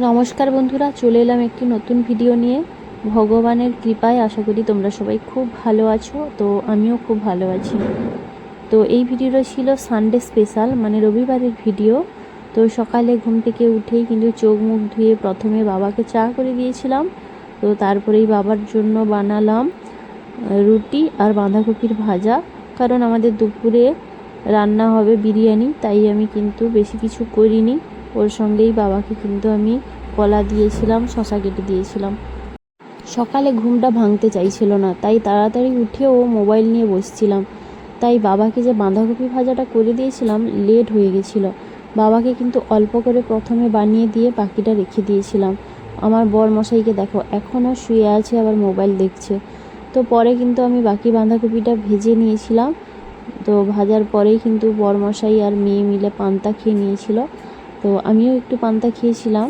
নমস্কার বন্ধুরা, চলে এলাম একটি নতুন ভিডিও নিয়ে। ভগবানের কৃপায় আশা করি তোমরা সবাই খুব ভালো আছো। তো আমিও খুব ভালো আছি। তো এই ভিডিওটা ছিল সানডে স্পেশাল, মানে রবিবারের ভিডিও। তো সকালে ঘুম থেকে উঠেই কিন্তু চোখ মুখ ধুয়ে প্রথমে বাবাকে চা করে দিয়েছিলাম। তো তারপরেই বাবার জন্য বানালাম রুটি আর বাঁধাকপির ভাজা, কারণ আমাদের দুপুরে রান্না হবে বিরিয়ানি, তাই আমি কিন্তু বেশি কিছু করিনি। ওর সঙ্গেই বাবাকে কিন্তু আমি কলা দিয়েছিলাম, শশা কেটে দিয়েছিলাম। সকালে ঘুমটা ভাঙতে চাইছিল না, তাই তাড়াতাড়ি উঠেও মোবাইল নিয়ে বসছিলাম। তাই বাবাকে যে বাঁধাকপি ভাজাটা করে দিয়েছিলাম, লেট হয়ে গেছিলো। বাবাকে কিন্তু অল্প করে প্রথমে বানিয়ে দিয়ে বাকিটা রেখে দিয়েছিলাম। আমার বর মশাইকে দেখো, এখনও শুয়ে আছে, আবার মোবাইল দেখছে। তো পরে কিন্তু আমি বাকি বাঁধাকপিটা ভেজে নিয়েছিলাম। তো ভাজার পরেই কিন্তু বরমশাই আর মেয়ে মিলে পান্তা খেয়ে নিয়েছিল। তো আমিও একটু পান্তা খেয়েছিলাম।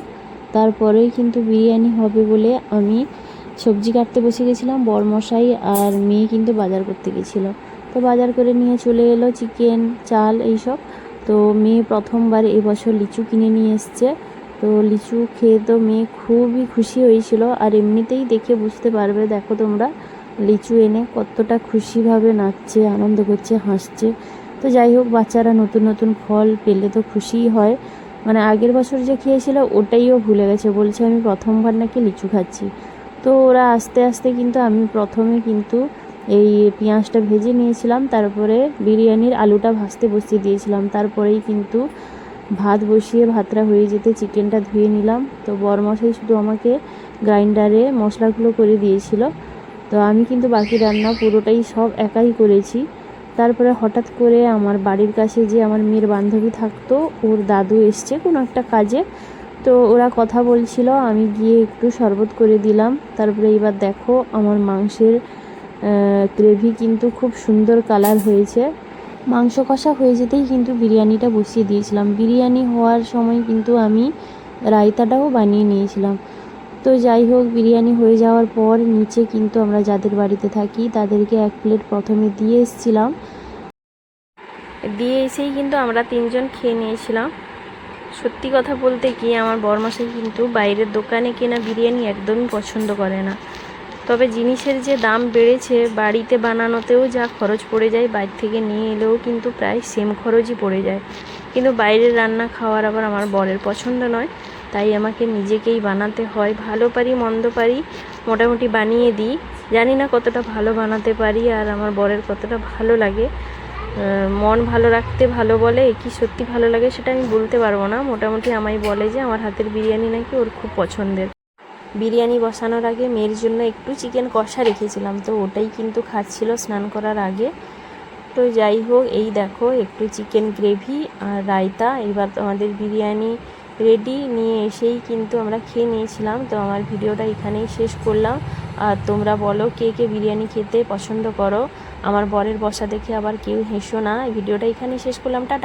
তারপরেই কিন্তু বিরিয়ানি হবে বলে আমি সবজি কাটতে বসে গেছিলাম। বরমশাই আর মেয়ে কিন্তু বাজার করতে গেছিলো। তো বাজার করে নিয়ে চলে এলো চিকেন, চাল, এইসব। তো মেয়ে প্রথমবার এবছর লিচু কিনে নিয়ে এসছে। তো লিচু খেয়ে তো মেয়ে খুবই খুশি হয়েছিল। আর এমনিতেই দেখে বুঝতে পারবে, দেখো তোমরা, লিচু এনে কতটা খুশিভাবে নাচছে, আনন্দ করছে, হাসছে। তো যাই হোক, বাচ্চারা নতুন নতুন ফল পেলে তো খুশিই হয়। মানে আগের বছর যে খেয়েছিল ওটাইও ভুলে গেছে, বলছে আমি প্রথমবার নাকি লিচু খাচ্ছি। তো ওরা আস্তে আস্তে কিন্তু আমি প্রথমে কিন্তু এই পেঁয়াজটা ভেজে নিয়েছিলাম, তারপরে বিরিয়ানির আলুটা ভাজতে বসিয়ে দিয়েছিলাম। তারপরেই কিন্তু ভাত বসিয়ে ভাতটা হয়ে যেতে চিকেনটা ধুয়ে নিলাম। তো বরমশাই শুধু আমাকে গ্রাইন্ডারে মশলাগুলো করে দিয়েছিল। তো আমি কিন্তু বাকি রান্না পুরোটাই সব একাই করেছি। তারপরে হঠাৎ করে আমার বাড়ির কাছে যে আমার মেয়ের বান্ধবী থাকতো, ওর দাদু এসছে কোনো একটা কাজে। তো ওরা কথা বলছিল, আমি গিয়ে একটু শরবত করে দিলাম। তারপরে এবার দেখো, আমার মাংসের গ্রেভি কিন্তু খুব সুন্দর কালার হয়েছে। মাংস কষা হয়ে যেতেই কিন্তু বিরিয়ানিটা বসিয়ে দিয়েছিলাম। বিরিয়ানি হওয়ার সময় কিন্তু আমি রায়তাটাও বানিয়ে নিয়েছিলাম। তো যাই হোক, বিরিয়ানি হয়ে যাওয়ার পর নিচে কিন্তু আমরা যাদের বাড়িতে থাকি তাদেরকে এক প্লেট প্রথমে দিয়ে এসেছিলাম। দিয়ে এসেই কিন্তু আমরা তিনজন খেয়ে নিয়েছিলাম। সত্যি কথা বলতে কি, আমার বরমশাই কিন্তু বাইরের দোকানে কেনা বিরিয়ানি একদমই পছন্দ করে না। তবে জিনিসের যে দাম বেড়েছে, বাড়িতে বানানোতেও যা খরচ পড়ে যায়, বাইরে থেকে নিয়ে এলেও কিন্তু প্রায় সেম খরচই পড়ে যায়। কিন্তু বাইরের রান্না খাওয়ার আবার আমার বরের পছন্দ নয়, তাই আমাকে নিজেকেই বানাতে হয়। ভালো পারি মন্দ পারি, মোটামুটি বানিয়ে দিই। জানি না কতটা ভালো বানাতে পারি আর আমার বরের কতটা ভালো লাগে। মন ভালো রাখতে ভালো বলে, কি সত্যি ভালো লাগে সেটা আমি বলতে পারবো না। মোটামুটি আমায় বলে যে আমার হাতের বিরিয়ানি নাকি ওর খুব পছন্দের। বিরিয়ানি বসানোর আগে মেয়ের জন্য একটু চিকেন কষা রেখেছিলাম, তো ওটাই কিন্তু খাচ্ছিল স্নান করার আগে। তো যাই হোক, এই দেখো একটু চিকেন গ্রেভি আর রায়তা, এবার আমাদের বিরিয়ানি রেডি। নিয়ে এসেই কিন্তু আমরা খেয়ে নিয়েছিলাম। তো আমার ভিডিওটা এখানেই শেষ করলাম। আর তোমরা বলো কে কে বিরিয়ানি খেতে পছন্দ করো। আমার বরের বসা দেখে আবার কেউ হেসো না। ভিডিওটা এখানেই শেষ করলাম। টাটা।